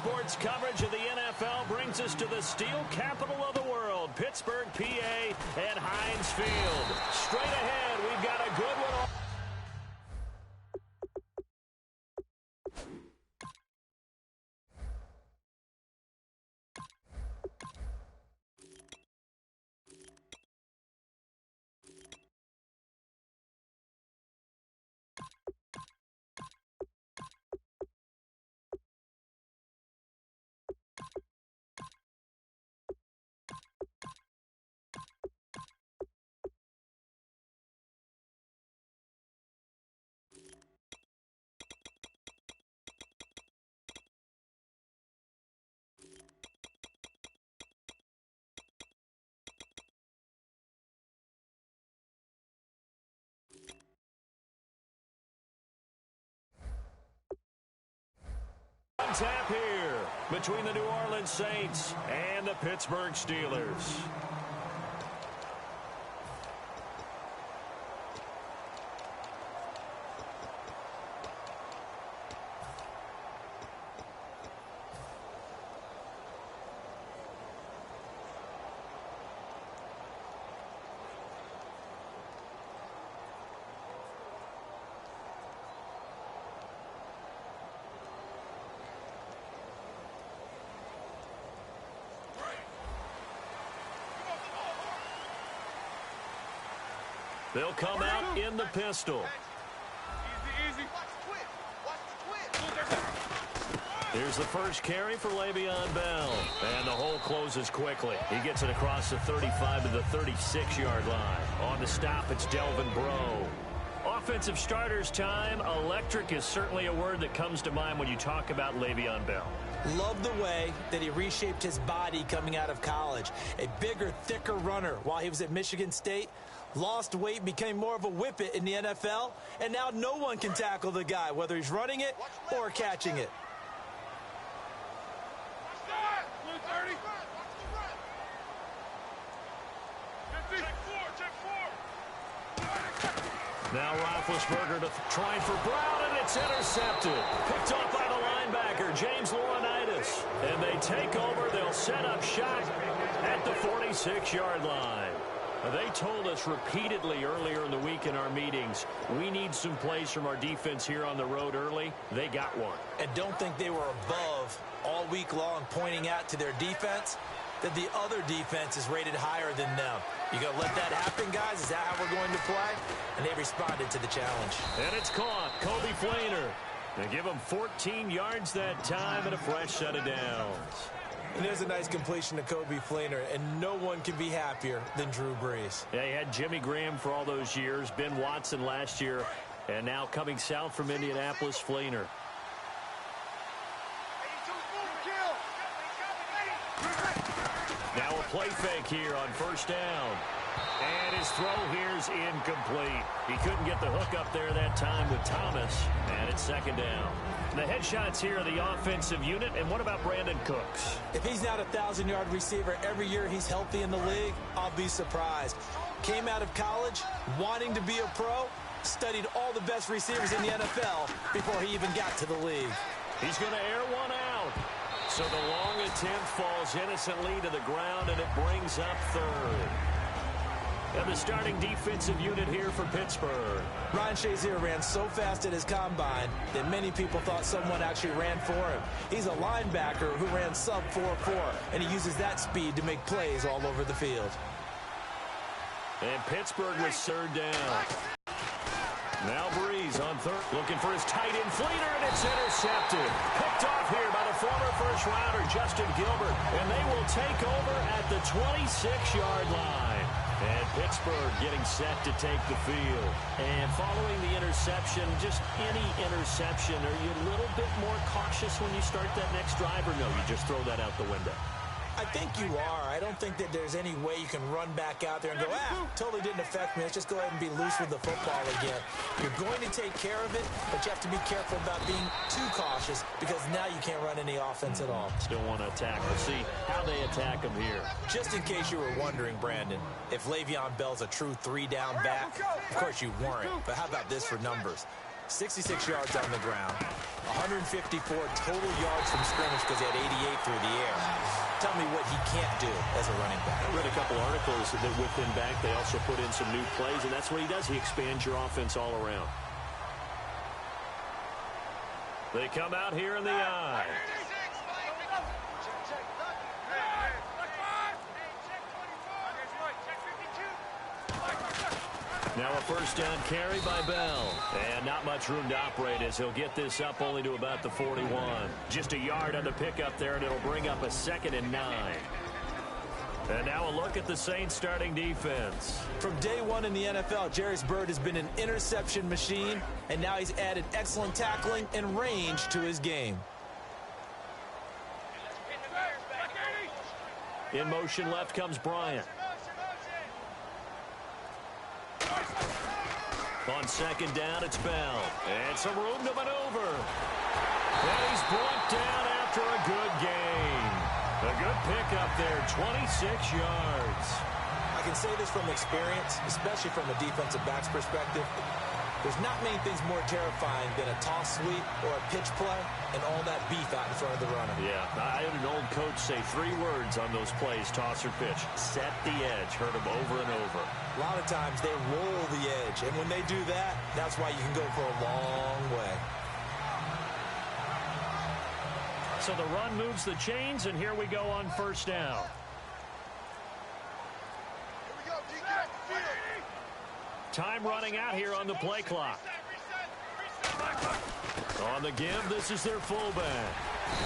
sports coverage of the NFL brings us to the steel capital of the world, Pittsburgh, PA, at Heinz Field. Straight ahead, we've got a good one. Tap here between the New Orleans Saints and the Pittsburgh Steelers. They'll come out in the pistol. Easy. Watch the twist. Here's the first carry for Le'Veon Bell. And the hole closes quickly. He gets it across the 35 to the 36-yard line. On the stop, it's Delvin Breaux. Offensive starters time. Electric is certainly a word that comes to mind when you talk about Le'Veon Bell. Love the way that he reshaped his body coming out of college. A bigger, thicker runner while he was at Michigan State. Lost weight, became more of a whippet in the NFL, and now no one can tackle the guy, whether he's running it or catching it. Now Roethlisberger trying for Brown, and it's intercepted. Picked off by the linebacker, James Laurinaitis. And they take over. They'll set up shot at the 46-yard line. They told us repeatedly earlier in the week in our meetings, we need some plays from our defense here on the road early. They got one. And don't think they were above all week long pointing out to their defense that the other defense is rated higher than them. You going to let that happen, guys? Is that how we're going to play? And they responded to the challenge. And it's caught. Kobe Fleener. They give him 14 yards that time and a fresh set of downs. And there's a nice completion to Kobe Fleener, and no one can be happier than Drew Brees. Yeah, he had Jimmy Graham for all those years, Ben Watson last year, and now coming south from Indianapolis, Fleener. Now a play fake here on first down. And his throw here's incomplete. He couldn't get the hook up there that time with Thomas, and it's second down. The headshots here are the offensive unit, and what about Brandon Cooks? If he's not a 1,000-yard receiver every year he's healthy in the league, I'll be surprised. Came out of college wanting to be a pro, studied all the best receivers in the NFL before he even got to the league. He's going to air one out. So the long attempt falls innocently to the ground, and it brings up third. And the starting defensive unit here for Pittsburgh. Ryan Shazier ran so fast at his combine that many people thought someone actually ran for him. He's a linebacker who ran sub 4.4, and he uses that speed to make plays all over the field. And Pittsburgh was third down. Now Brees on third, looking for his tight end Fleener, and it's intercepted. Picked off here by the former first-rounder Justin Gilbert, and they will take over at the 26-yard line. And Pittsburgh getting set to take the field. And following the interception, just any interception, are you a little bit more cautious when you start that next drive, or no, you just throw that out the window? I think you are. I don't think that there's any way you can run back out there and go, totally didn't affect me. Let's just go ahead and be loose with the football again. You're going to take care of it, but you have to be careful about being too cautious because now you can't run any offense at all. Still want to attack. We'll see how they attack him here. Just in case you were wondering, Brandon, if Le'Veon Bell's a true 3-down back, of course you weren't. But how about this for numbers? 66 yards on the ground, 154 total yards from scrimmage because he had 88 through the air. Tell me what he can't do as a running back. I read a couple articles that with him back, they also put in some new plays, and that's what he does. He expands your offense all around. They come out here in the eye. Now a first down carry by Bell. And not much room to operate as he'll get this up only to about the 41. Just a yard on the pickup there, and it'll bring up a 2nd and 9. And now a look at the Saints starting defense. From day one in the NFL, Jairus Byrd has been an interception machine, and now he's added excellent tackling and range to his game. In motion left comes Bryant. On 2nd down, it's Bell. And some room to maneuver. And he's brought down after a good gain. A good pickup there, 26 yards. I can say this from experience, especially from a defensive back's perspective. There's not many things more terrifying than a toss sweep or a pitch play and all that beef out in front of the runner. Yeah, I had an old coach say 3 words on those plays, toss or pitch. Set the edge. Heard him over and over. A lot of times they roll the edge, and when they do that, that's why you can go for a long way. So the run moves the chains, and here we go on first down. Time running out here on the play clock. On the give, this is their fullback.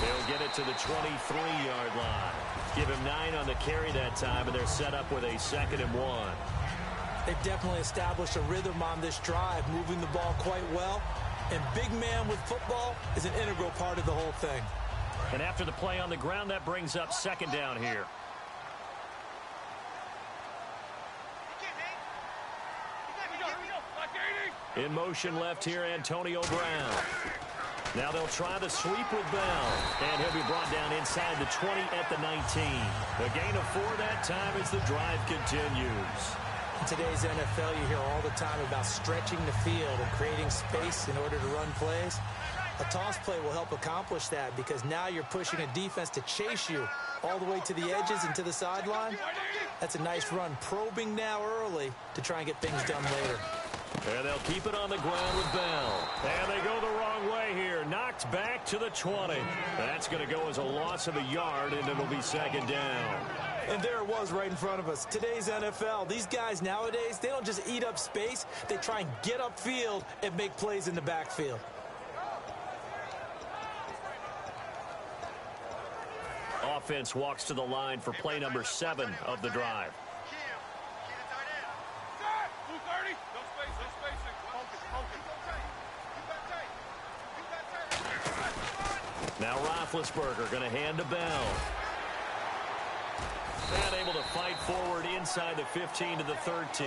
They'll get it to the 23-yard line. Give him 9 on the carry that time, and they're set up with a 2nd and 1. They've definitely established a rhythm on this drive, moving the ball quite well. And big man with football is an integral part of the whole thing. And after the play on the ground, that brings up 2nd down here. In motion left here, Antonio Brown. Now they'll try the sweep with Bell. And he'll be brought down inside the 20 at the 19. A gain of 4 that time as the drive continues. In today's NFL, you hear all the time about stretching the field and creating space in order to run plays. A toss play will help accomplish that because now you're pushing a defense to chase you all the way to the edges and to the sideline. That's a nice run, probing now early to try and get things done later. And they'll keep it on the ground with Bell. And they go the wrong way here. Knocked back to the 20. That's going to go as a loss of a yard, and it'll be 2nd down. And there it was right in front of us. Today's NFL, these guys nowadays, they don't just eat up space. They try and get upfield and make plays in the backfield. Offense walks to the line for play number 7 of the drive. Now Roethlisberger going to hand to Bell. And able to fight forward inside the 15 to the 13.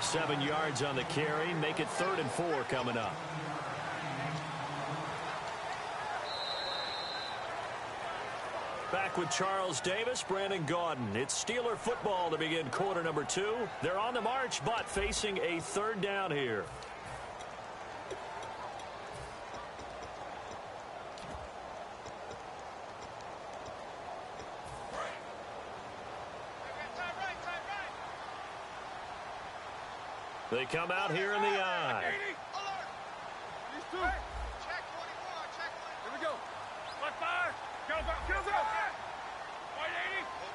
7 yards on the carry. Make it 3rd and 4 coming up. Back with Charles Davis, Brandon Gaudin. It's Steeler football to begin quarter number 2. They're on the march, but facing a 3rd down here. They come out here in the eye. Here we go.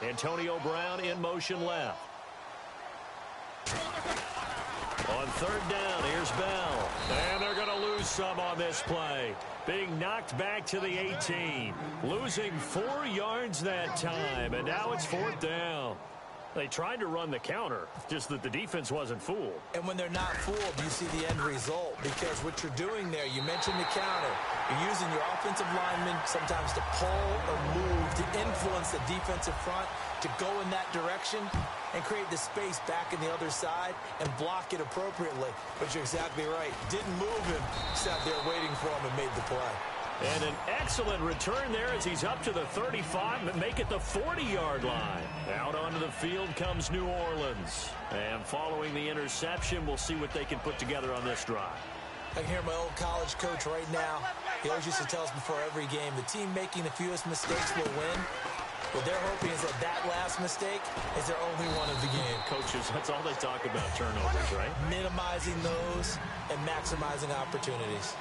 Antonio Brown in motion left. On 3rd down, here's Bell. And they're going to lose some on this play. Being knocked back to the 18. Losing 4 yards that time, and now it's 4th down. They tried to run the counter, just that the defense wasn't fooled. And when they're not fooled, you see the end result. Because what you're doing there, you mentioned the counter. You're using your offensive linemen sometimes to pull or move, to influence the defensive front, to go in that direction and create the space back in the other side and block it appropriately. But you're exactly right. Didn't move him, sat there waiting for him and made the play. And an excellent return there as he's up to the 35 and make it the 40-yard line. Out onto the field comes New Orleans. And following the interception, we'll see what they can put together on this drive. I can hear my old college coach right now. He always used to tell us before every game, the team making the fewest mistakes will win. What they're hoping is that that last mistake is their only one of the game. Coaches, that's all they talk about, turnovers, right? Minimizing those and maximizing opportunities.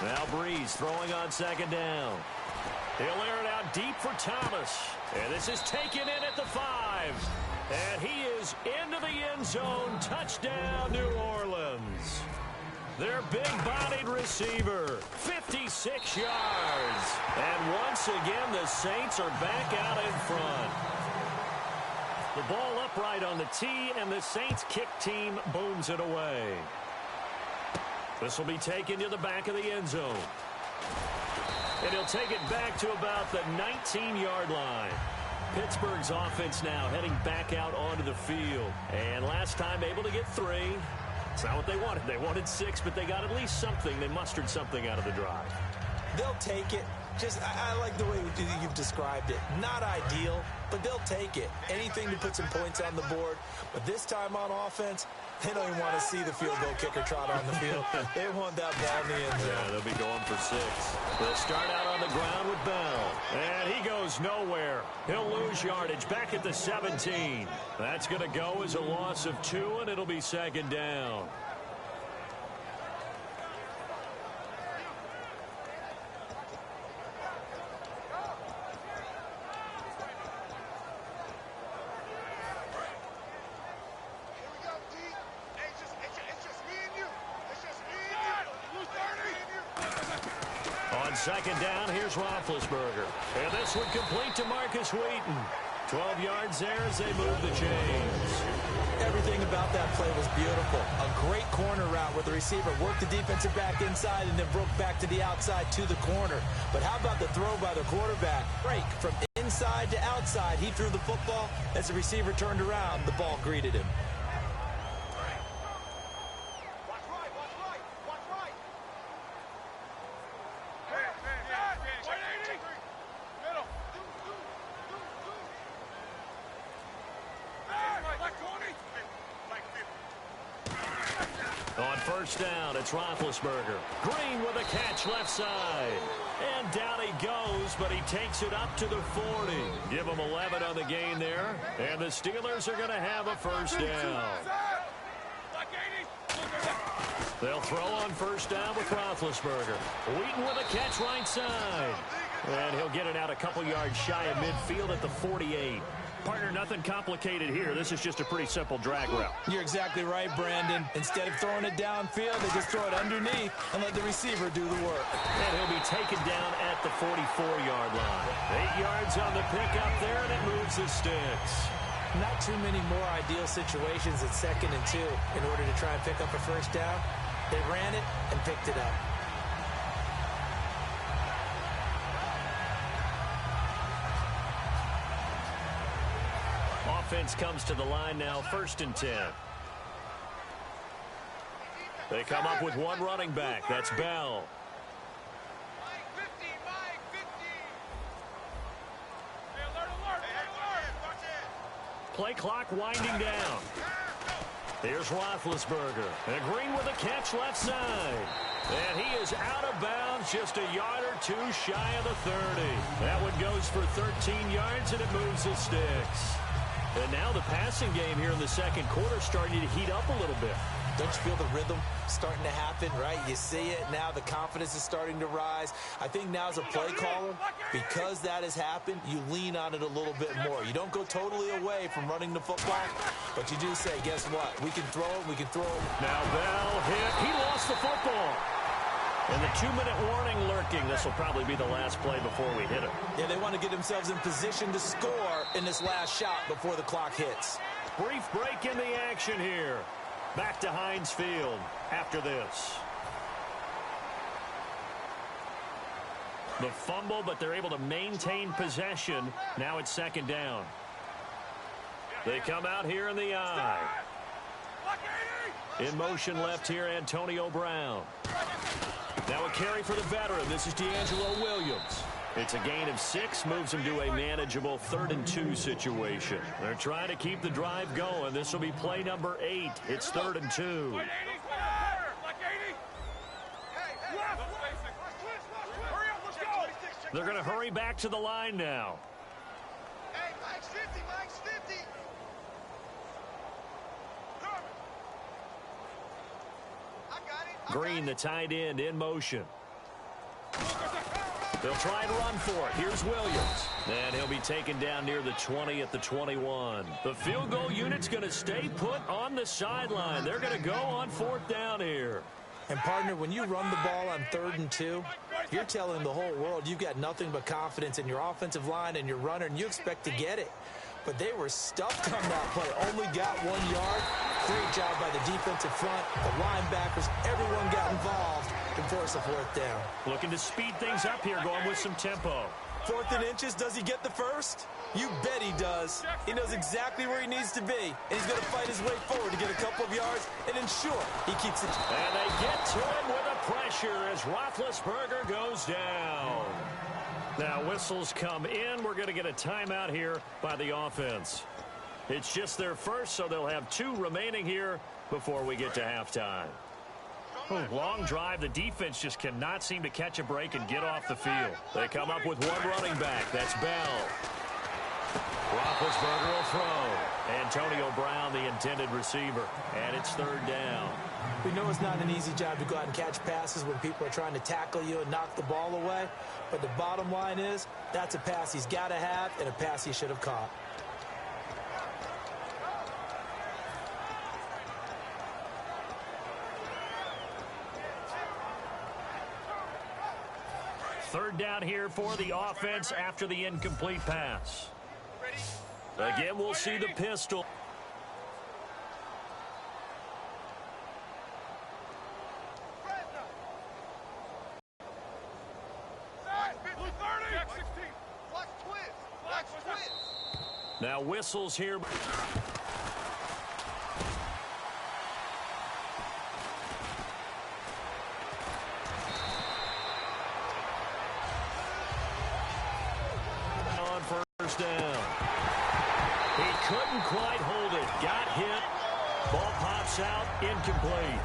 Now Breeze throwing on second down. He'll air it out deep for Thomas. And this is taken in at the 5. And he is into the end zone. Touchdown, New Orleans. Their big-bodied receiver, 56 yards. And once again, the Saints are back out in front. The ball upright on the tee, and the Saints kick team booms it away. This will be taken to the back of the end zone. And he'll take it back to about the 19-yard line. Pittsburgh's offense now heading back out onto the field. And last time able to get 3. It's not what they wanted. They wanted 6, but they got at least something. They mustered something out of the drive. They'll take it. I like the way you've described it. Not ideal, but they'll take it. Anything to put some points on the board. But this time on offense, they don't even want to see the field goal kicker trot on the field. They want that ball in the end zone. Yeah, they'll be going for 6. They'll start out on the ground with Bell. And he goes nowhere. He'll lose yardage back at the 17. That's going to go as a loss of 2, and it'll be second down. Second down, here's Roethlisberger. And this one complete to Marcus Wheaton. 12 yards there as they move the chains. Everything about that play was beautiful. A great corner route where the receiver worked the defensive back inside and then broke back to the outside to the corner. But how about the throw by the quarterback? Break from inside to outside. He threw the football. As the receiver turned around, the ball greeted him. First down, it's Roethlisberger. Green with a catch left side. And down he goes, but he takes it up to the 40. Give him 11 on the gain there. And the Steelers are going to have a first down. They'll throw on first down with Roethlisberger. Wheaton with a catch right side. And he'll get it out a couple yards shy of midfield at the 48. Partner, nothing complicated here. This is just a pretty simple drag route. You're exactly right, Brandon. Instead of throwing it downfield, they just throw it underneath and let the receiver do the work. And he'll be taken down at the 44-yard line. 8 yards on the pickup there, and it moves the sticks. Not too many more ideal situations at 2nd and 2 in order to try and pick up a first down. They ran it and picked it up. Offense comes to the line now, 1st and 10. They come up with one running back. That's Bell. Play clock winding down. Here's Roethlisberger. And Green with a catch left side. And he is out of bounds, just a yard or 2 shy of the 30. That one goes for 13 yards, and it moves the sticks. And now the passing game here in the second quarter starting to heat up a little bit. Don't you feel the rhythm starting to happen, right? You see it now. The confidence is starting to rise. I think now as a play caller, because that has happened, you lean on it a little bit more. You don't go totally away from running the football, but you do say, guess what? We can throw it. We can throw it. Now Bell hit. He lost the football. And the 2-minute warning lurking. This will probably be the last play before we hit it. Yeah, they want to get themselves in position to score in this last shot before the clock hits. Brief break in the action here. Back to Heinz Field after this. The fumble, but they're able to maintain possession. Now it's 2nd down. They come out here in the I. In motion left here, Antonio Brown. Now a carry for the veteran. This is D'Angelo Williams. It's a gain of 6, moves them to a manageable 3rd and 2 situation. They're trying to keep the drive going. This will be play number 8. It's 3rd and 2. They're going to hurry back to the line now. Hey, Mike's 50, Mike's 50. I got it. Green, the tight end, in motion. They'll try and run for it. Here's Williams. And he'll be taken down near the 20 at the 21. The field goal unit's going to stay put on the sideline. They're going to go on 4th down here. And, partner, when you run the ball on 3rd and 2, you're telling the whole world you've got nothing but confidence in your offensive line and your runner, and you expect to get it. But they were stuffed on that play. Only got 1 yard. Great job by the defensive front, the linebackers. Everyone got involved to force a 4th down. Looking to speed things up here, going with some tempo. 4th and inches, does he get the first? You bet he does. He knows exactly where he needs to be, and he's going to fight his way forward to get a couple of yards and ensure he keeps it. And they get to him with a pressure as Roethlisberger goes down. Now whistles come in. We're going to get a timeout here by the offense. It's just their first, so they'll have 2 remaining here before we get to halftime. Long drive. The defense just cannot seem to catch a break and get off the field. They come up with 1 running back. That's Bell. Roethlisberger will throw. Antonio Brown, the intended receiver. And it's 3rd down. We know it's not an easy job to go out and catch passes when people are trying to tackle you and knock the ball away. But the bottom line is, that's a pass he's got to have and a pass he should have caught. Third down here for the offense after the incomplete pass. Again, we'll see the pistol. Now whistles here. On first down. He couldn't quite hold it. Got hit. Ball pops out. Incomplete.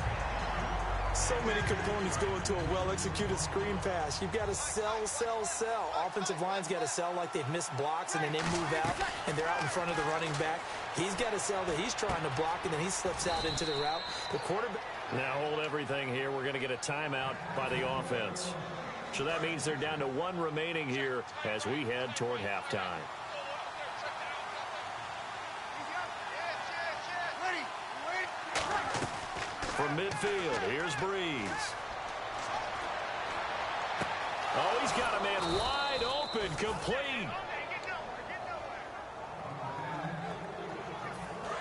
So many components go into a well-executed screen pass. You've got to sell, sell, sell. Offensive line's got to sell like they've missed blocks, and then they move out, and they're out in front of the running back. He's got to sell that he's trying to block, and then he slips out into the route. The quarterback. Now hold everything here. We're going to get a timeout by the offense. So that means they're down to 1 remaining here as we head toward halftime. From midfield, here's Breeze. Oh, he's got a man wide open, complete.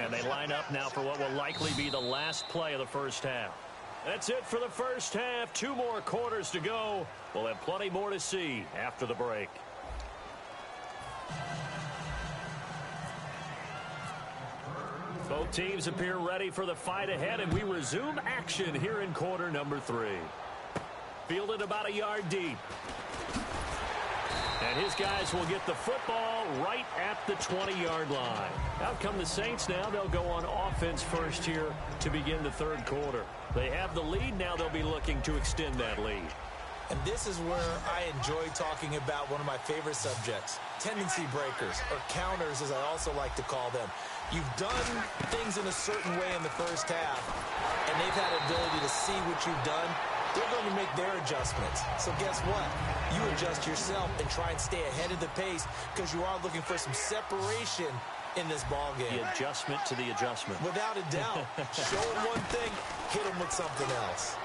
And they line up now for what will likely be the last play of the first half. That's it for the first half. 2 more quarters to go. We'll have plenty more to see after the break. Both teams appear ready for the fight ahead, and we resume action here in quarter number 3. Fielded about a yard deep. And his guys will get the football right at the 20-yard line. Out come the Saints now. They'll go on offense first here to begin the third quarter. They have the lead. Now they'll be looking to extend that lead. And this is where I enjoy talking about one of my favorite subjects, tendency breakers, or counters as I also like to call them. You've done things in a certain way in the first half, and they've had the ability to see what you've done. They're going to make their adjustments. So guess what? You adjust yourself and try and stay ahead of the pace because you are looking for some separation in this ball game. The adjustment to the adjustment. Without a doubt. Show them one thing, hit them with something else.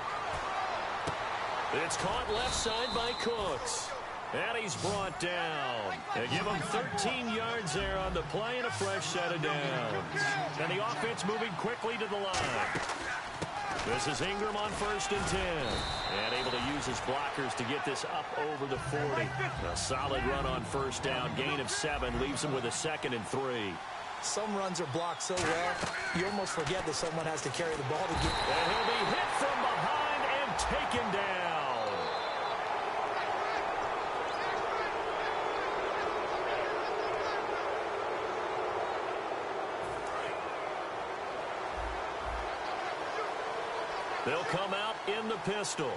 It's caught left side by Cooks. And he's brought down. They give him 13 yards there on the play and a fresh set of downs. And the offense moving quickly to the line. This is Ingram on 1st and 10. And able to use his blockers to get this up over the 40. A solid run on first down. Gain of 7 leaves him with a 2nd and 3. Some runs are blocked so well, you almost forget that someone has to carry the ball to get. And he'll be hit from behind and taken down. They'll come out in the pistol.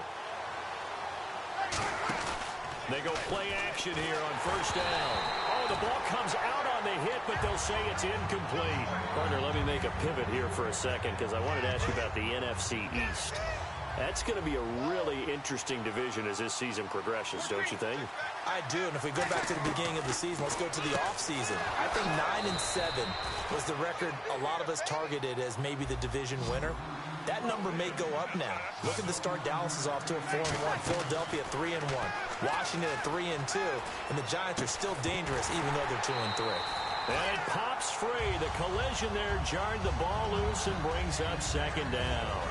They go play action here on first down. Oh, the ball comes out on the hit, but they'll say it's incomplete. Partner, let me make a pivot here for a second because I wanted to ask you about the NFC East. That's going to be a really interesting division as this season progresses, don't you think? I do, and if we go back to the beginning of the season, let's go to the offseason. I think 9-7 was the record a lot of us targeted as maybe the division winner. That number may go up now. Look at the start. Dallas is off to a 4-1. Philadelphia 3-1. Washington at 3-2. And the Giants are still dangerous even though they're 2-3. And it pops free. The collision there jarred the ball loose and brings up second down.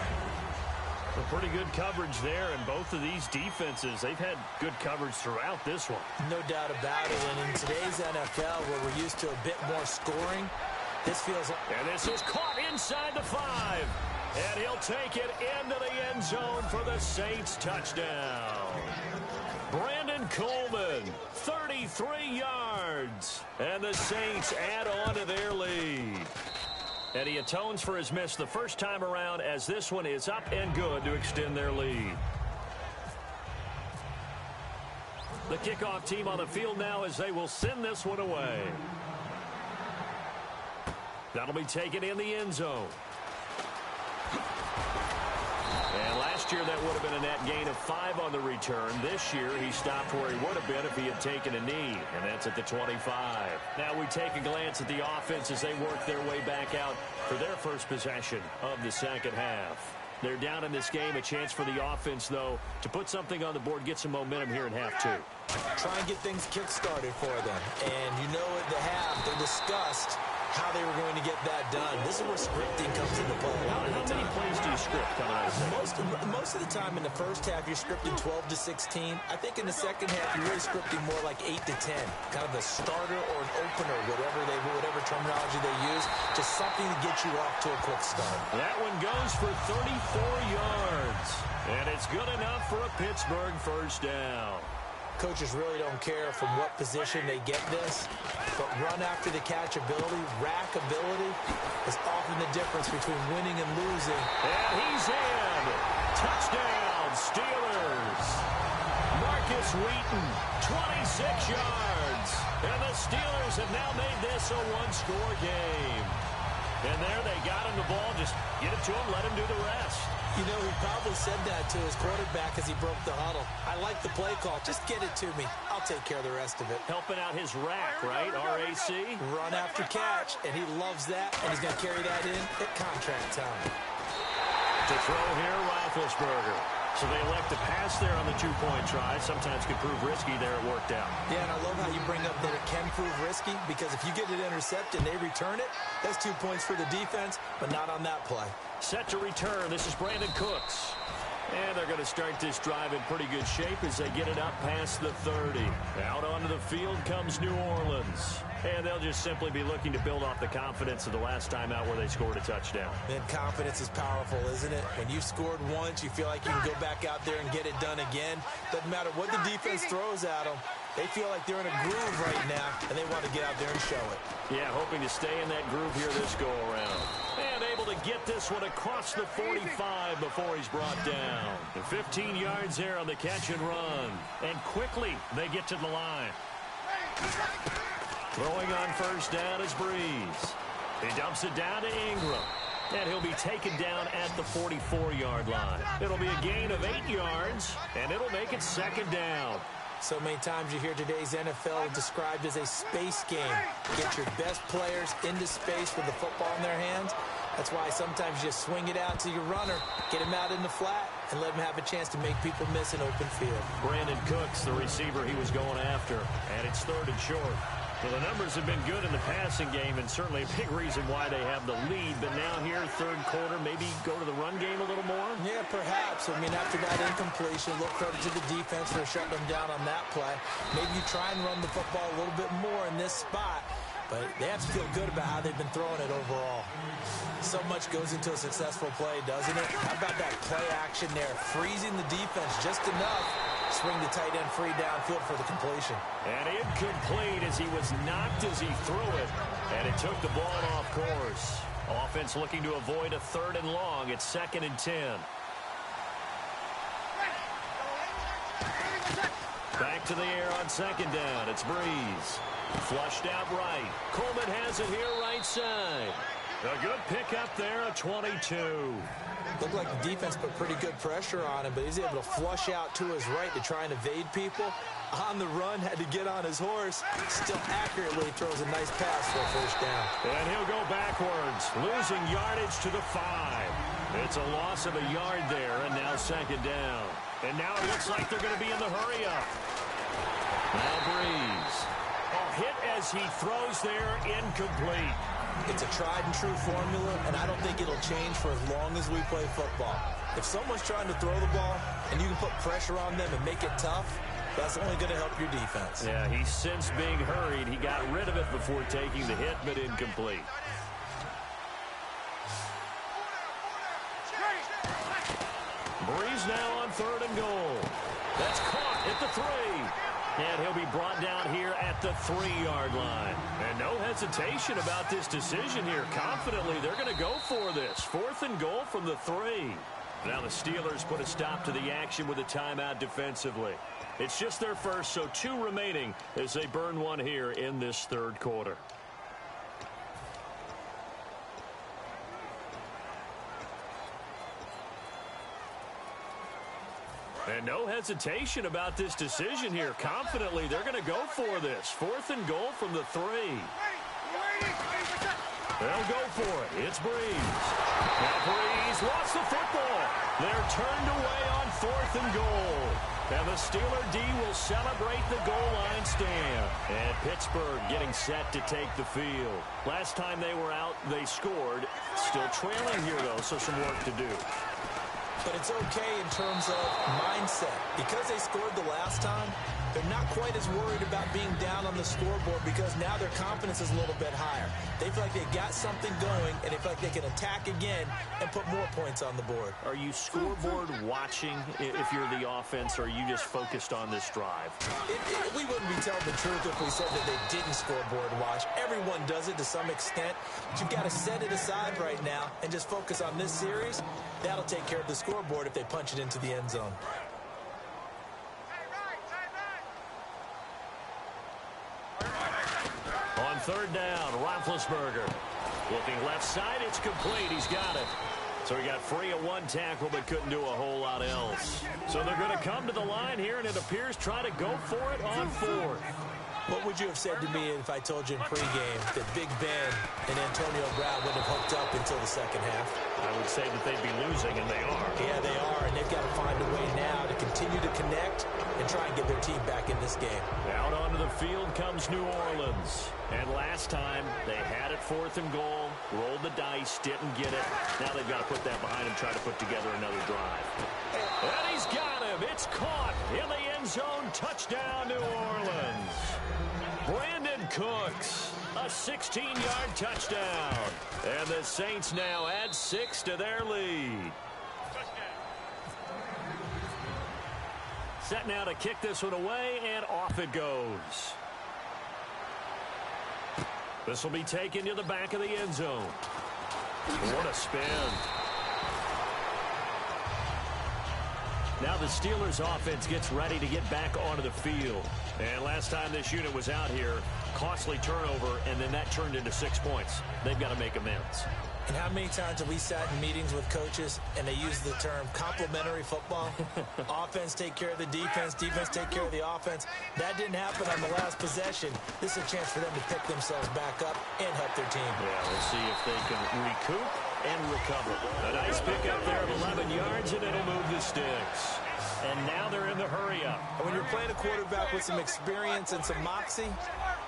A pretty good coverage there, and both of these defenses, they've had good coverage throughout this one. No doubt about it. And in today's NFL, where we're used to a bit more scoring, this feels like... And this is caught inside the 5. And he'll take it into the end zone for the Saints touchdown. Brandon Coleman, 33 yards. And the Saints add on to their lead. And he atones for his miss the first time around as this one is up and good to extend their lead. The kickoff team on the field now as they will send this one away. That'll be taken in the end zone. And last year that would have been a net gain of 5 on the return. This year he stopped where he would have been if he had taken a knee, and that's at the 25. Now we take a glance at the offense as they work their way back out for their first possession of the second half. They're down in this game. A chance for the offense, though, to put something on the board, get some momentum here in half 2. Try and get things kick-started for them. And you know at the half, they discussed how they were going to get that done. This is where scripting comes into play. How many plays do you script coming out of that? Most of the time in the first half, you're scripting 12 to 16. I think in the second half, you're really scripting more like 8 to 10. Kind of a starter or an opener, whatever terminology they use, just something to get you off to a quick start. That one goes for 34 yards. And it's good enough for a Pittsburgh first down. Coaches really don't care from what position they get this, but run after the catch ability, rack ability is often the difference between winning and losing. And he's in. Touchdown, Steelers. Marcus Wheaton, 26 yards. And the Steelers have now made this a one-score game. And there they got him the ball. Just get it to him, let him do the rest. You know, he probably said that to his quarterback as he broke the huddle. I like the play call. Just get it to me. I'll take care of the rest of it. Helping out his rack, right? R-A-C? Run after catch, and he loves that, and he's going to carry that in at contract time. To throw here, Roethlisberger. So they elect to pass there on the two-point try. Sometimes could prove risky. There it worked out. Yeah, and I love how you bring up that it can prove risky, because if you get it intercepted and they return it, that's 2 points for the defense, but not on that play. Set to return. This is Brandon Cooks. And they're going to start this drive in pretty good shape as they get it up past the 30. Out onto the field comes New Orleans. And they'll just simply be looking to build off the confidence of the last time out where they scored a touchdown. And confidence is powerful, isn't it? When you've scored once, you feel like you can go back out there and get it done again. Doesn't matter what the defense throws at them. They feel like they're in a groove right now, and they want to get out there and show it. Yeah, hoping to stay in that groove here this go-around. And able to get this one across the 45 before he's brought down. And 15 yards there on the catch and run. And quickly, they get to the line. Throwing on first down is Breeze. He dumps it down to Ingram. And he'll be taken down at the 44-yard line. It'll be a gain of 8 yards, and it'll make it second down. So many times you hear today's NFL described as a space game. Get your best players into space with the football in their hands. That's why sometimes you swing it out to your runner, get him out in the flat, and let him have a chance to make people miss an open field. Brandon Cooks, the receiver he was going after, and it's third and short. Well, the numbers have been good in the passing game, and certainly a big reason why they have the lead. But now here, third quarter, maybe go to the run game a little more? Yeah, perhaps. I mean, after that incompletion, a little credit to the defense for shutting them down on that play. Maybe you try and run the football a little bit more in this spot, but they have to feel good about how they've been throwing it overall. So much goes into a successful play, doesn't it? How about that play action there? Freezing the defense just enough. Swing the tight end free downfield for the completion. And incomplete as he was knocked as he threw it. And it took the ball off course. Offense looking to avoid a third and long. It's 2nd and 10. Back to the air on second down. It's Breeze. Flushed out right. Coleman has it here right side. A good pickup there, a 22. Looked like the defense put pretty good pressure on him, but he's able to flush out to his right to try and evade people. On the run, had to get on his horse. Still accurately throws a nice pass for a first down. And he'll go backwards, losing yardage to the 5. It's a loss of a yard there, and now second down. And now it looks like they're going to be in the hurry-up. Now Breeze. A hit as he throws there, incomplete. It's a tried-and-true formula, and I don't think it'll change for as long as we play football. If someone's trying to throw the ball and you can put pressure on them and make it tough, that's only going to help your defense. Yeah, he's since being hurried. He got rid of it before taking the hit, but incomplete. Breeze now on 3rd and goal. That's caught at the 3. And he'll be brought down here at the 3-yard line. And no hesitation about this decision here. Confidently, they're going to go for this. 4th and goal from the 3. Now the Steelers put a stop to the action with a timeout defensively. It's just their first, so 2 remaining as they burn one here in this 3rd quarter. And no hesitation about this decision here. Confidently, they're going to go for this. 4th and goal from the 3. They'll go for it. It's Breeze. Now Breeze lost the football. They're turned away on 4th and goal. And the Steeler D will celebrate the goal line stand. And Pittsburgh getting set to take the field. Last time they were out, they scored. Still trailing here, though, so some work to do. But it's okay in terms of mindset. Because they scored the last time, they're not quite as worried about being down on the scoreboard because now their confidence is a little bit higher. They feel like they got something going, and they feel like they can attack again and put more points on the board. Are you scoreboard watching if you're the offense, or are you just focused on this drive? We wouldn't be telling the truth if we said that they didn't scoreboard watch. Everyone does it to some extent. But you've got to set it aside right now and just focus on this series. That'll take care of the scoreboard if they punch it into the end zone. On 3rd down, Roethlisberger. Looking left side, it's complete. He's got it. So he got free of 1 tackle, but couldn't do a whole lot else. So they're going to come to the line here, and it appears try to go for it on 4th. What would you have said to me if I told you in pregame that Big Ben and Antonio Brown wouldn't have hooked up until the second half? I would say that they'd be losing, and they are. Yeah, they are, and they've got to find a way now to continue to connect and try and get their team back in this game. Out onto the field comes New Orleans. And last time, they had it 4th and goal, rolled the dice, didn't get it. Now they've got to put that behind them, try to put together another drive. And he's got him. It's caught in the end zone. Touchdown, New Orleans. Brandon Cooks, a 16-yard touchdown. And the Saints now add 6 to their lead. Set now to kick this one away, and off it goes. This will be taken to the back of the end zone. What a spin. Now the Steelers offense gets ready to get back onto the field. And last time this unit was out here, costly turnover, and then that turned into 6 points. They've got to make amends. And how many times have we sat in meetings with coaches and they use the term complementary football? Offense take care of the defense, defense take care of the offense. That didn't happen on the last possession. This is a chance for them to pick themselves back up and help their team. Yeah, we'll see if they can recoup and recover. A nice pickup there of 11 yards, and it'll move the sticks. And now they're in the hurry-up. And when you're playing a quarterback with some experience and some moxie,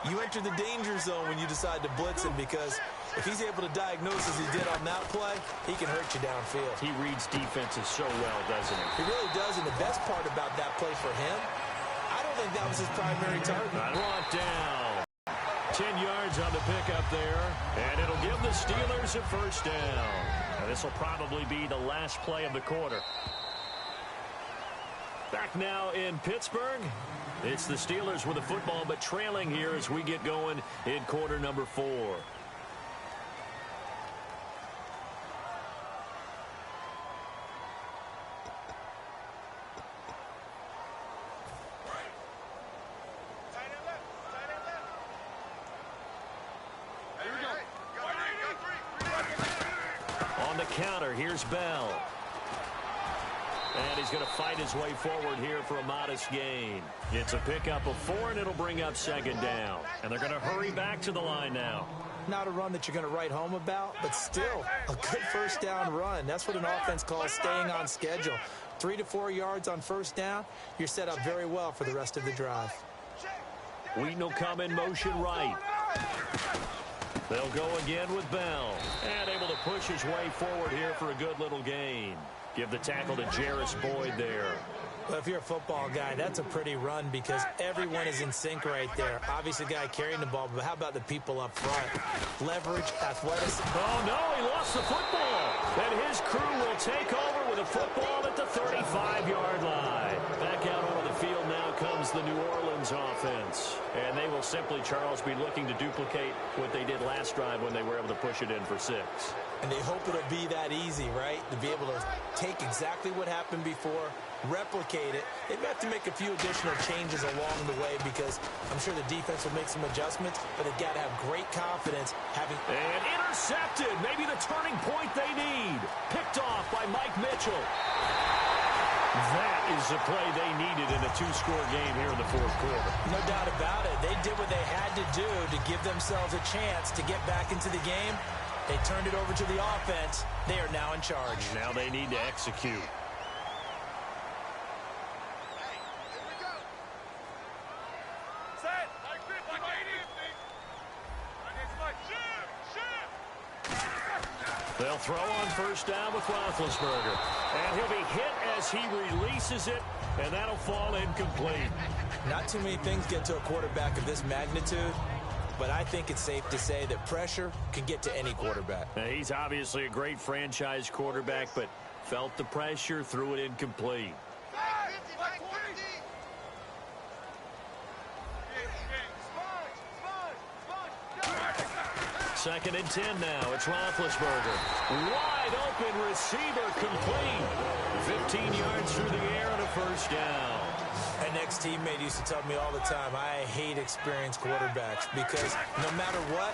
you enter the danger zone when you decide to blitz him, because if he's able to diagnose as he did on that play, he can hurt you downfield. He reads defenses so well, doesn't he? He really does, and the best part about that play for him, I don't think that was his primary target. Brought down. 10 yards on the pickup there, and it'll give the Steelers a first down. And this will probably be the last play of the quarter. Back now in Pittsburgh. It's the Steelers with the football, but trailing here as we get going in quarter number 4. counter. Here's Bell. And he's going to fight his way forward here for a modest gain. It's a pickup of 4, and it'll bring up second down. And they're going to hurry back to the line now. Not a run that you're going to write home about, but still a good first down run. That's what an offense calls staying on schedule. 3 to 4 yards on first down, you're set up very well for the rest of the drive. Wheaton will come in motion right. They'll go again with Bell. And able to push his way forward here for a good little gain. Give the tackle to Jarris Boyd there. Well, if you're a football guy, that's a pretty run because everyone is in sync right there. Obviously, the guy carrying the ball, but how about the people up front? Leverage, athleticism. Oh, no, he lost the football. And his crew will take over with a football at the 35-yard line. Back out onto the field now comes the New Orleans offense. And they will simply, Charles, be looking to duplicate what they did last drive when they were able to push it in for 6. And they hope it'll be that easy, right? To be able to take exactly what happened before, replicate it. They may have to make a few additional changes along the way because I'm sure the defense will make some adjustments, but they've got to have great confidence having... And intercepted. Maybe the turning point they need. Picked off by Mike Mitchell. That is the play they needed in a 2-score game here in the fourth quarter. No doubt about it. They did what they had to do to give themselves a chance to get back into the game. They turned it over to the offense. They are now in charge. Now they need to execute. Hey, here we go. Set. Like 50, They'll throw on first down with Roethlisberger. And he'll be hit as he releases it, and that'll fall incomplete. Not too many things get to a quarterback of this magnitude, but I think it's safe to say that pressure can get to any quarterback. Now, he's obviously a great franchise quarterback, but felt the pressure, threw it incomplete. Like 50, like 50. Second and 10 now. It's Roethlisberger. Wide open receiver complete. 15 yards through the air and a first down. An ex-teammate used to tell me all the time, I hate experienced quarterbacks because no matter what,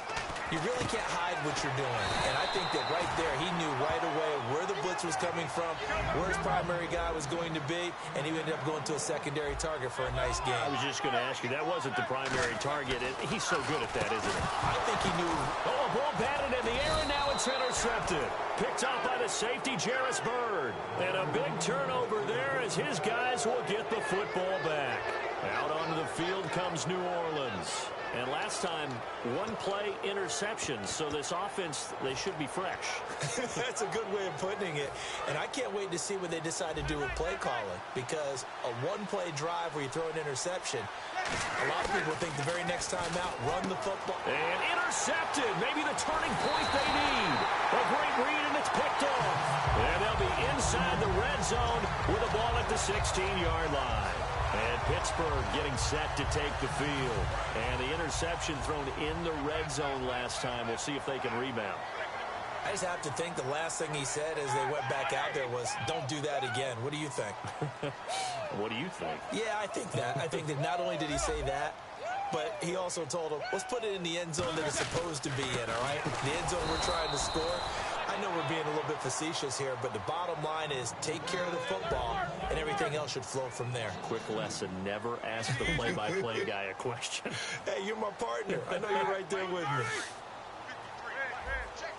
you really can't hide what you're doing. And I think that right there, he knew right away where the blitz was coming from, where his primary guy was going to be, and he ended up going to a secondary target for a nice game. I was just going to ask you, that wasn't the primary target. He's so good at that, isn't he? I think he knew. Oh, a ball batted in the air, and now it's intercepted. Picked up by the safety, Jarris Boyd. And a big turnover there as his guys will get the football back. Out onto the field comes New Orleans. And last time, one-play interceptions. So this offense, they should be fresh. That's a good way of putting it. And I can't wait to see what they decide to do with play calling. Because a one-play drive where you throw an interception, a lot of people think the very next time out, run the football. And intercepted. Maybe the turning point they need. A great read, and it's picked off. And they'll be inside the red zone with a ball at the 16-yard line. And Pittsburgh getting set to take the field. And the interception thrown in the red zone last time. We'll see if they can rebound. I just have to think the last thing he said as they went back out there was, don't do that again. What do you think? What do you think? Yeah, I think that. I think that not only did he say that, but he also told him, let's put it in the end zone that it's supposed to be in, all right? The end zone we're trying to score. I know we're being a little bit facetious here, but the bottom line is take care of the football, and everything else should flow from there. Quick lesson, never ask the play-by-play guy a question. Hey, you're my partner. I know you're right there with me. Check.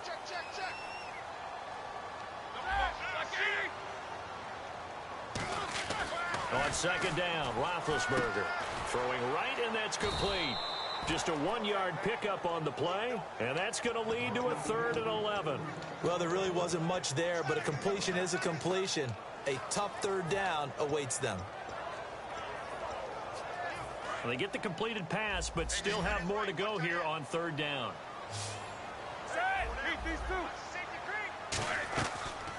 On second down, Roethlisberger throwing right, and that's complete. Just a 1-yard pickup on the play, and that's going to lead to a 3rd and 11. Well, there really wasn't much there, but a completion is a completion. A tough 3rd down awaits them. Well, they get the completed pass, but still have more to go here on 3rd down.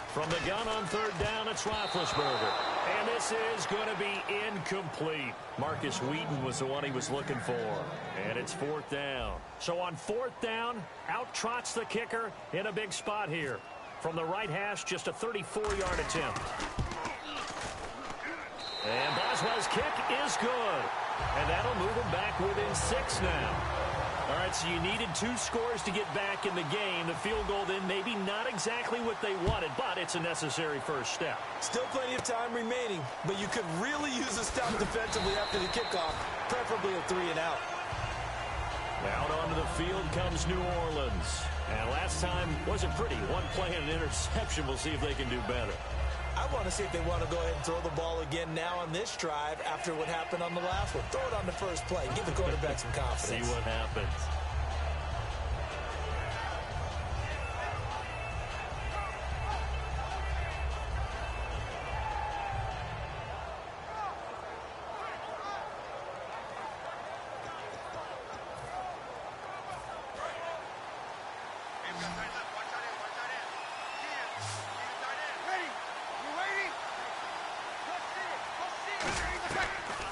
From the gun on 3rd down, it's Roethlisberger. And this is going to be incomplete. Marcus Wheaton was the one he was looking for. And it's 4th down. So on 4th down, out trots the kicker in a big spot here. From the right hash, just a 34-yard attempt. And Boswell's kick is good. And that'll move him back within 6 now. All right, so you needed 2 scores to get back in the game. The field goal then maybe not exactly what they wanted, but it's a necessary first step. Still plenty of time remaining, but you could really use a stop defensively after the kickoff, preferably a 3-and-out. Out onto the field comes New Orleans. And last time wasn't pretty. One play and an interception. We'll see if they can do better. I want to see if they want to go ahead and throw the ball again now on this drive after what happened on the last one. Throw it on the first play. Give the quarterback some confidence. See what happens.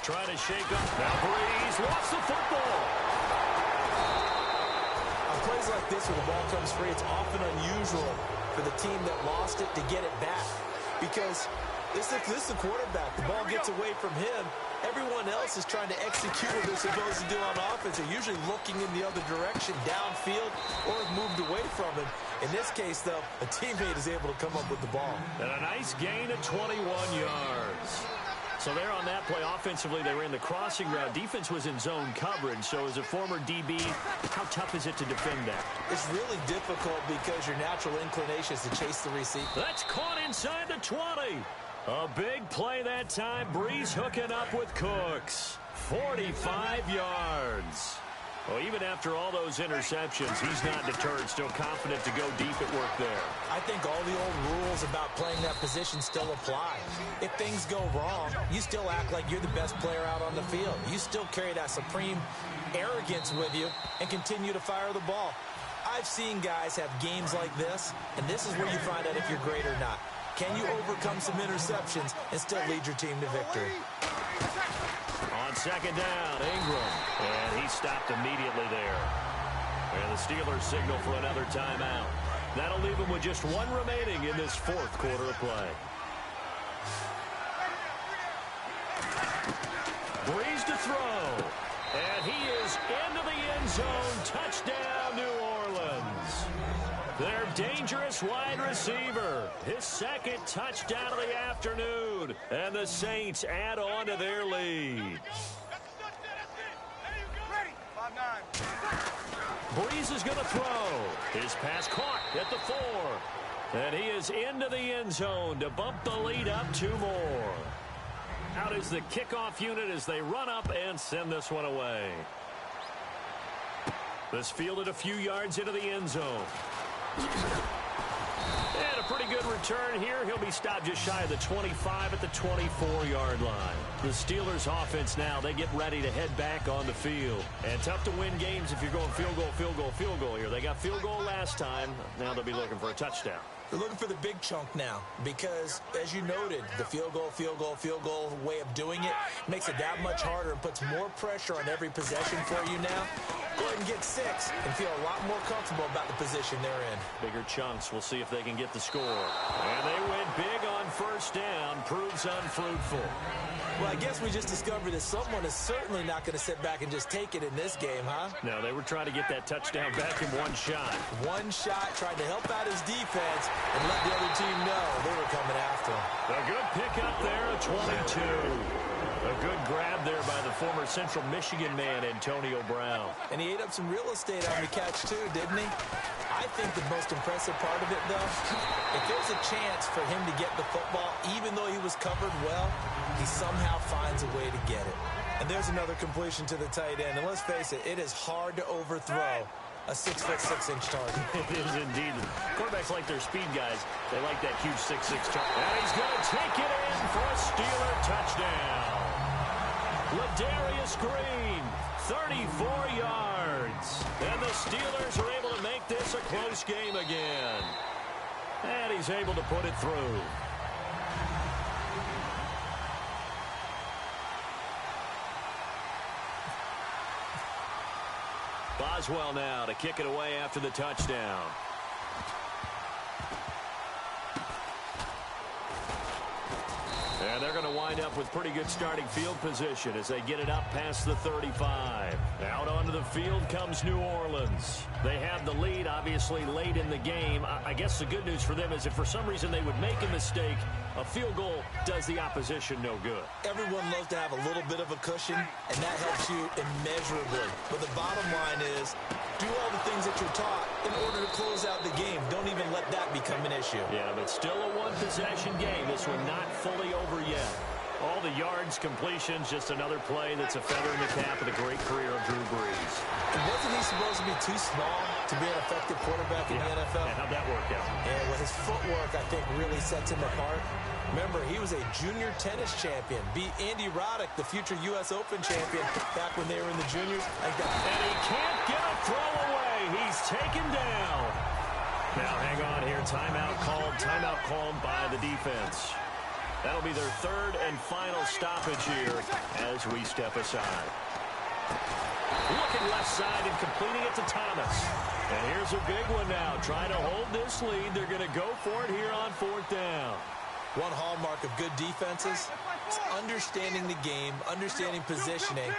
Trying to shake up. Now Breeze lost the football. On plays like this where the ball comes free, it's often unusual for the team that lost it to get it back. Because this is the quarterback. The ball gets away from him. Everyone else is trying to execute what they're supposed to do on offense. They're usually looking in the other direction, downfield, or have moved away from him. In this case, though, a teammate is able to come up with the ball. And a nice gain of 21 yards. So there on that play, offensively, they ran the crossing route. Defense was in zone coverage. So as a former DB, how tough is it to defend that? It's really difficult because your natural inclination is to chase the receiver. That's caught inside the 20. A big play that time. Breeze hooking up with Cooks. 45 yards. Well, even after all those interceptions, he's not deterred, still confident to go deep at work there. I think all the old rules about playing that position still apply. If things go wrong, you still act like you're the best player out on the field. You still carry that supreme arrogance with you and continue to fire the ball. I've seen guys have games like this, and this is where you find out if you're great or not. Can you overcome some interceptions and still lead your team to victory? On second down, Ingram. And he stopped immediately there. And the Steelers signal for another timeout. That'll leave him with just 1 remaining in this 4th quarter of play. Breeze to throw. And he is into the end zone. Touchdown, New Orleans. Their dangerous wide receiver. His 2nd touchdown of the afternoon. And the Saints add on to their lead. Breeze is going to throw. His pass caught at the 4. And he is into the end zone to bump the lead up 2 more. Out is the kickoff unit as they run up and send this one away. This fielded a few yards into the end zone. And a pretty good return here. He'll be stopped just shy of the 25 at the 24-yard line. The Steelers offense now, they get ready to head back on the field. And tough to win games if you're going field goal, field goal, field goal here. They got field goal last time. Now they'll be looking for a touchdown. They're looking for the big chunk now because, as you noted, the field goal way of doing it makes it that much harder and puts more pressure on every possession for you now. Go ahead and get 6 and feel a lot more comfortable about the position they're in. Bigger chunks. We'll see if they can get the score. And they went big on first down. Proves unfruitful. Well, I guess we just discovered that someone is certainly not going to sit back and just take it in this game, huh? No, they were trying to get that touchdown back in 1 shot. 1 shot, trying to help out his defense and let the other team know they were coming after him. A good pickup there at 22. A good grab there by the former Central Michigan man, Antonio Brown. And he ate up some real estate on the catch, too, didn't he? I think the most impressive part of it, though, if there's a chance for him to get the football, even though he was covered well, he somehow finds a way to get it. And there's another completion to the tight end. And let's face it, it is hard to overthrow a 6'6" target. It is indeed. Quarterbacks like their speed guys. They like that huge 6'6" target. And he's going to take it in for a Steeler touchdown. Ladarius Green, 34 yards. And the Steelers are able to make this a close game again. And he's able to put it through. Boswell now to kick it away after the touchdown. And they're going to wind up with pretty good starting field position as they get it up past the 35. Out onto the field comes New Orleans. They have the lead, obviously, late in the game. I guess the good news for them is if for some reason they would make a mistake, a field goal does the opposition no good. Everyone loves to have a little bit of a cushion, and that helps you immeasurably. But the bottom line is, do all the things that you're taught in order to close out the game. Don't even let that become an issue. Yeah, but still a one-possession game. This one not fully over yet. All the yards, completions, just another play that's a feather in the cap of the great career of Drew Brees. And wasn't he supposed to be too small to be an effective quarterback in the NFL? And how'd that work out? And well, his footwork, I think, really sets him apart. Remember, he was a junior tennis champion. Beat Andy Roddick, the future U.S. Open champion, back when they were in the juniors. And he can't get a throw away. He's taken down. Now, hang on here. Timeout called by the defense. That'll be their third and final stoppage here as we step aside. Looking left side and completing it to Thomas. And here's a big one now. Trying to hold this lead. They're going to go for it here on fourth down. One hallmark of good defenses is understanding the game, understanding positioning,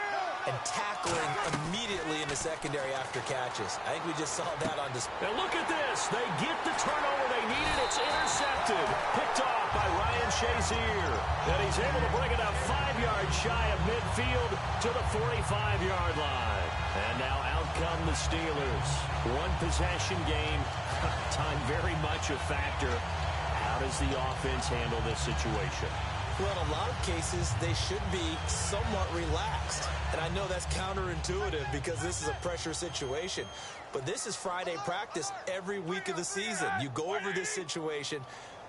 and tackling immediately in the secondary after catches. I think we just saw that on display. And look at this. They get the turnover they needed. It's intercepted. Picked off by Ryan Shazier. And he's able to bring it up 5 yards shy of midfield to the 45-yard line. And now out come the Steelers. One possession game. Time very much a factor. How does the offense handle this situation? Well, in a lot of cases, they should be somewhat relaxed. And I know that's counterintuitive because this is a pressure situation. But this is Friday practice every week of the season. You go over this situation,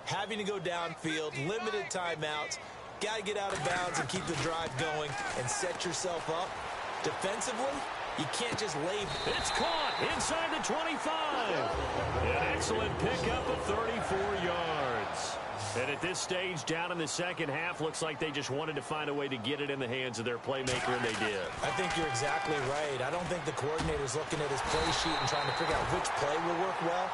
having to go downfield, limited timeouts, got to get out of bounds and keep the drive going and set yourself up. Defensively, you can't just lay. It's caught inside the 25. An excellent pickup of 34 yards. And at this stage, down in the second half, looks like they just wanted to find a way to get it in the hands of their playmaker, and they did. I think you're exactly right. I don't think the coordinator's looking at his play sheet and trying to figure out which play will work well.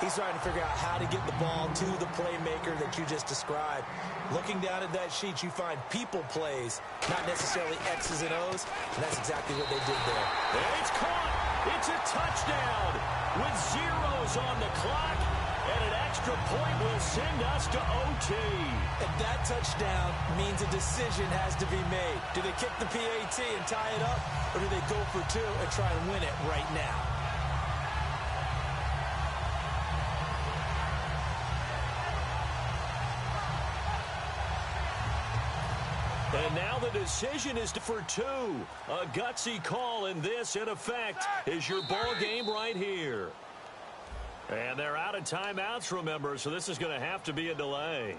He's trying to figure out how to get the ball to the playmaker that you just described. Looking down at that sheet, you find people plays, not necessarily X's and O's, and that's exactly what they did there. And it's caught. It's a touchdown with zeros on the clock. And an extra point will send us to OT. And that touchdown means a decision has to be made. Do they kick the PAT and tie it up, or do they go for two and try and win it right now? And now the decision is for two. A gutsy call, and this, in effect, is your ball game right here. And they're out of timeouts, remember, so this is going to have to be a delay.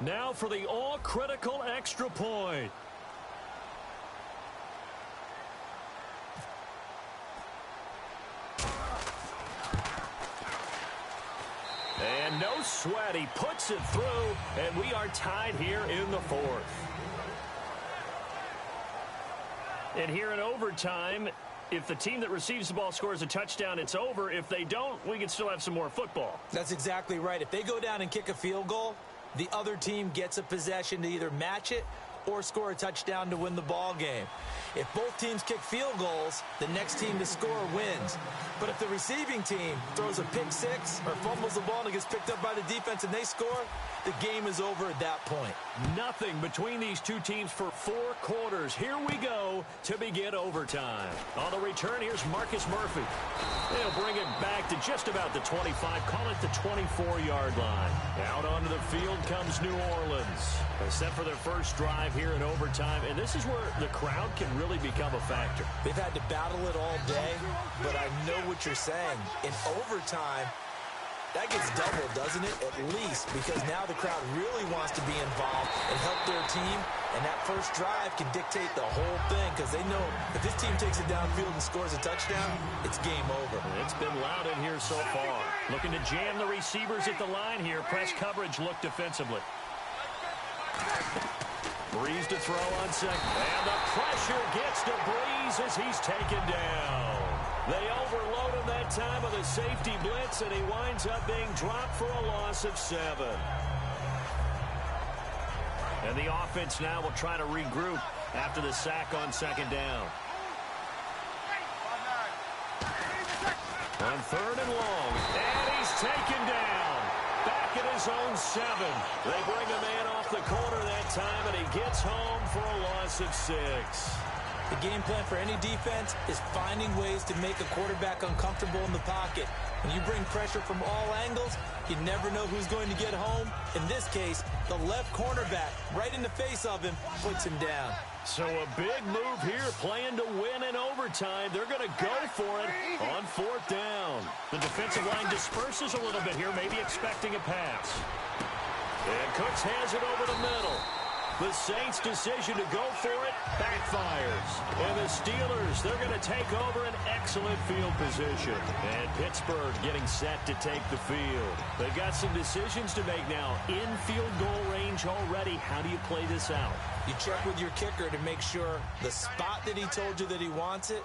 Now for the all-critical extra point. And no sweat, he puts it through, and we are tied here in the fourth. And here in overtime, if the team that receives the ball scores a touchdown, it's over. If they don't, we can still have some more football. That's exactly right. If they go down and kick a field goal, the other team gets a possession to either match it or score a touchdown to win the ball game. If both teams kick field goals, the next team to score wins. But if the receiving team throws a pick six or fumbles the ball and it gets picked up by the defense and they score, the game is over at that point. Nothing between these two teams for 4 quarters. Here we go to begin overtime. On the return, here's Marcus Murphy. They'll bring it back to just about the 25, call it the 24-yard line. Out onto the field comes New Orleans. They're set for their first drive here in overtime, and this is where the crowd can really become a factor. They've had to battle it all day, but I know what you're saying. In overtime, that gets doubled, doesn't it? At least, because now the crowd really wants to be involved and help their team, and that first drive can dictate the whole thing because they know if this team takes it downfield and scores a touchdown, it's game over. It's been loud in here so far. Looking to jam the receivers at the line here. Press coverage look defensively. Breeze to throw on second. And the pressure gets to Breeze as he's taken down. They overload him that time with a safety blitz, and he winds up being dropped for a loss of 7. And the offense now will try to regroup after the sack on second down. On 3rd and long. And he's taken down. Back at his own 7. They bring a man off the corner that time, and he gets home for a loss of 6. The game plan for any defense is finding ways to make a quarterback uncomfortable in the pocket. When you bring pressure from all angles, you never know who's going to get home. In this case, the left cornerback, right in the face of him, puts him down. So a big move here, playing to win in overtime. They're going to go for it on 4th down. The defensive line disperses a little bit here, maybe expecting a pass. And Cooks has it over the middle. The Saints' decision to go for it backfires. And the Steelers, they're going to take over an excellent field position. And Pittsburgh getting set to take the field. They've got some decisions to make now. In field goal range already. How do you play this out? You check with your kicker to make sure the spot that he told you that he wants it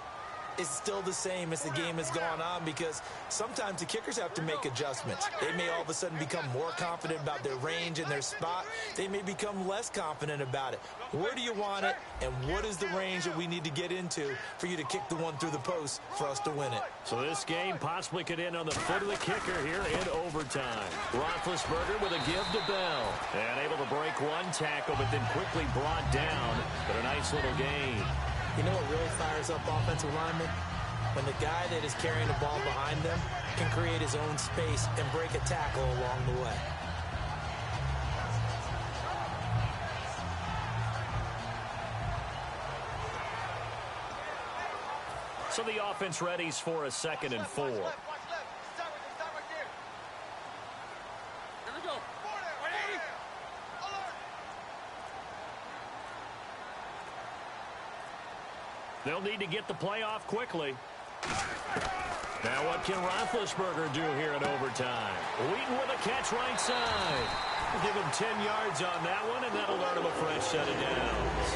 is still the same as the game has gone on, because sometimes the kickers have to make adjustments. They may all of a sudden become more confident about their range and their spot. They may become less confident about it. Where do you want it, and what is the range that we need to get into for you to kick the one through the post for us to win it? So this game possibly could end on the foot of the kicker here in overtime. Roethlisberger with a give to Bell. And able to break one tackle, but then quickly brought down. But a nice little gain. You know what really fires up offensive linemen? When the guy that is carrying the ball behind them can create his own space and break a tackle along the way. So the offense readies for a 2nd and 4. They'll need to get the play off quickly. Now what can Roethlisberger do here in overtime? Wheaton with a catch right side. We'll give him 10 yards on that one, and that'll earn him a fresh set of downs.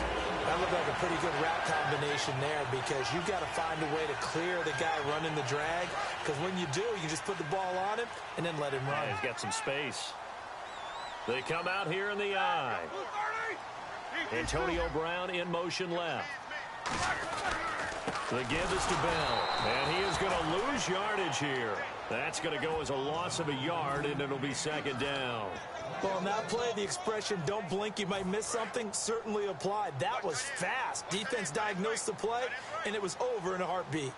That looked like a pretty good route combination there, because you've got to find a way to clear the guy running the drag, because when you do, you just put the ball on him and then let him run. Yeah, he's got some space. They come out here in the eye. Antonio Brown in motion left. The give is to Bell, and he is going to lose yardage here. That's going to go as a loss of a yard, and it'll be 2nd down. Well, on that play, the expression, don't blink, you might miss something, certainly applied. That was fast. Defense diagnosed the play, and it was over in a heartbeat.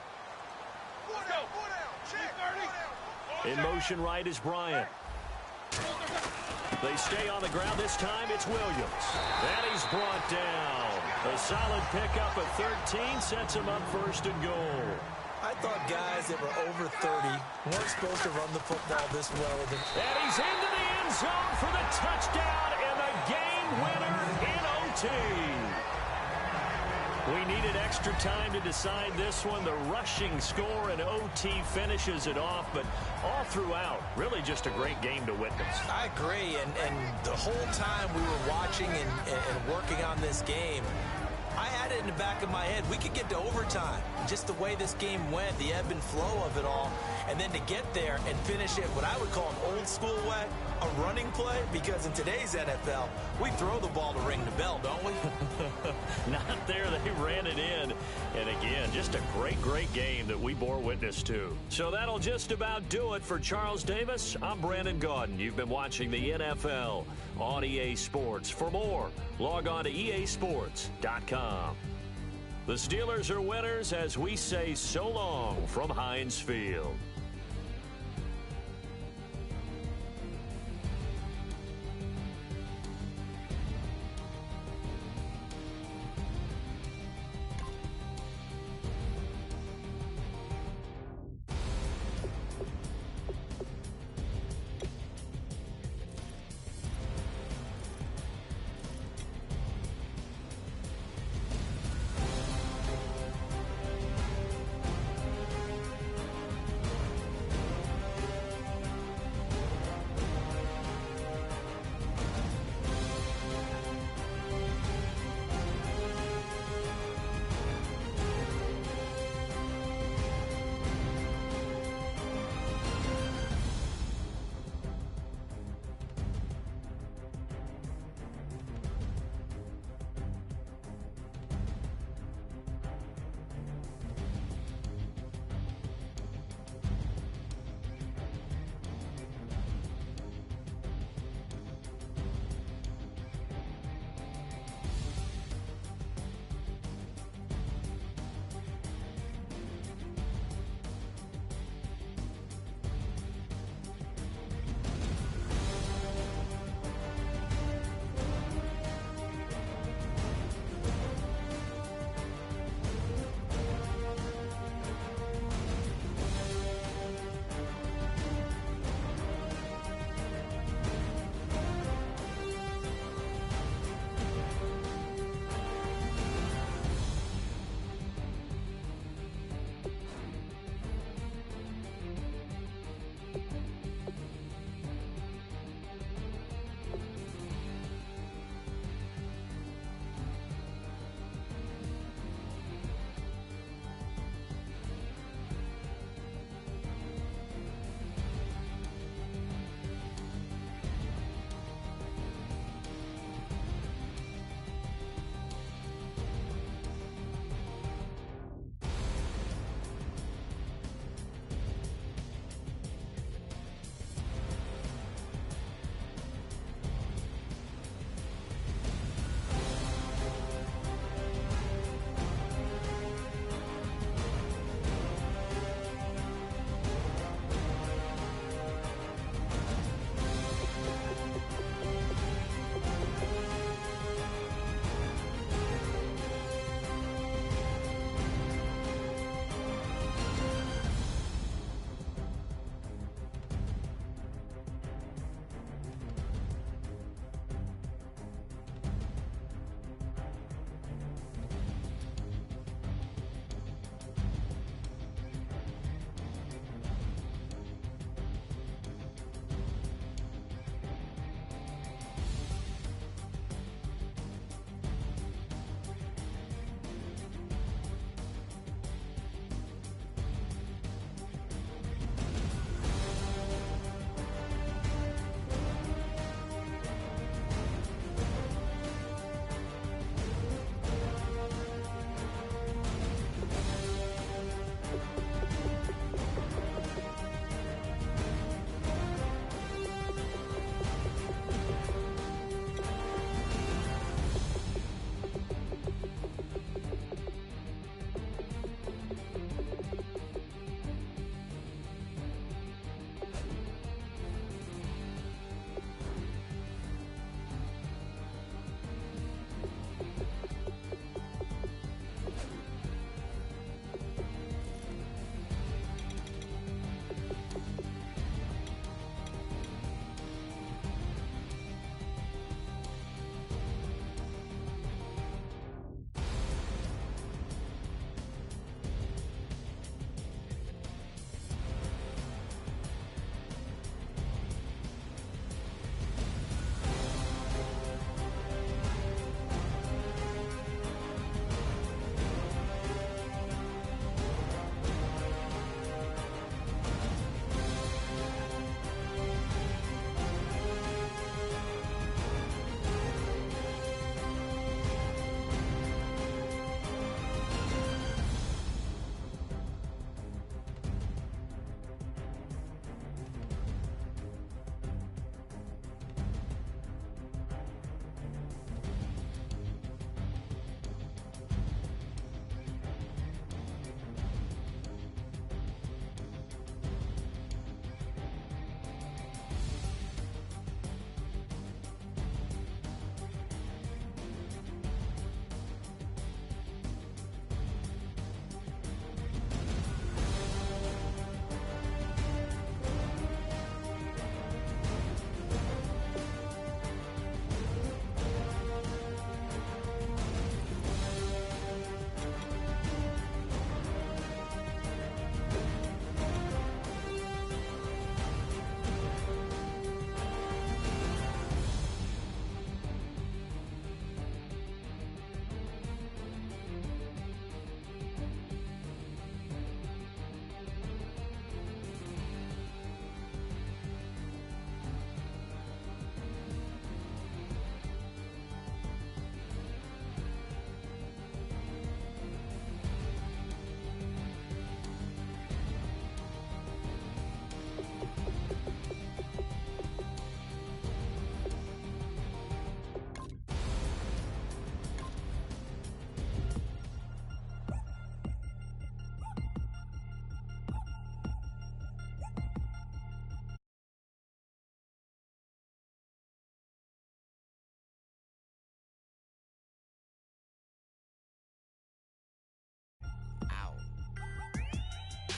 In motion right is Bryant. They stay on the ground. This time it's Williams. And he's brought down. A solid pickup of 13 sets him up 1st and goal. I thought guys that were over 30 weren't supposed to run the football this well. And he's into the end zone for the touchdown and the game winner in OT. We needed extra time to decide this one. The rushing score in OT finishes it off, but all throughout, really just a great game to witness. I agree, and the whole time we were watching and working on this game, I had it in the back of my head. We could get to overtime. Just the way this game went, the ebb and flow of it all, and then to get there and finish it what I would call an old school way, a running play, because in today's NFL, we throw the ball to ring the bell, don't we? Not there. They ran it in. And again, just a great, great game that we bore witness to. So that'll just about do it for Charles Davis. I'm Brandon Gaudin. You've been watching the NFL on EA Sports. For more, log on to easports.com. The Steelers are winners as we say so long from Heinz Field.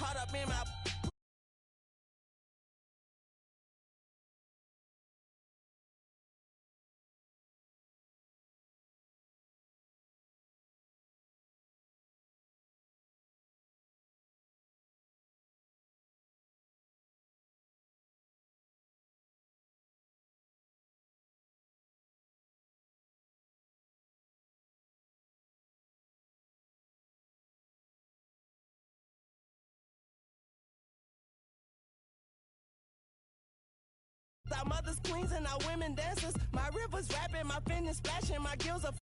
caught up in my... Our mothers queens and our women dancers. My rivers rapping, my finish splashing, my gills are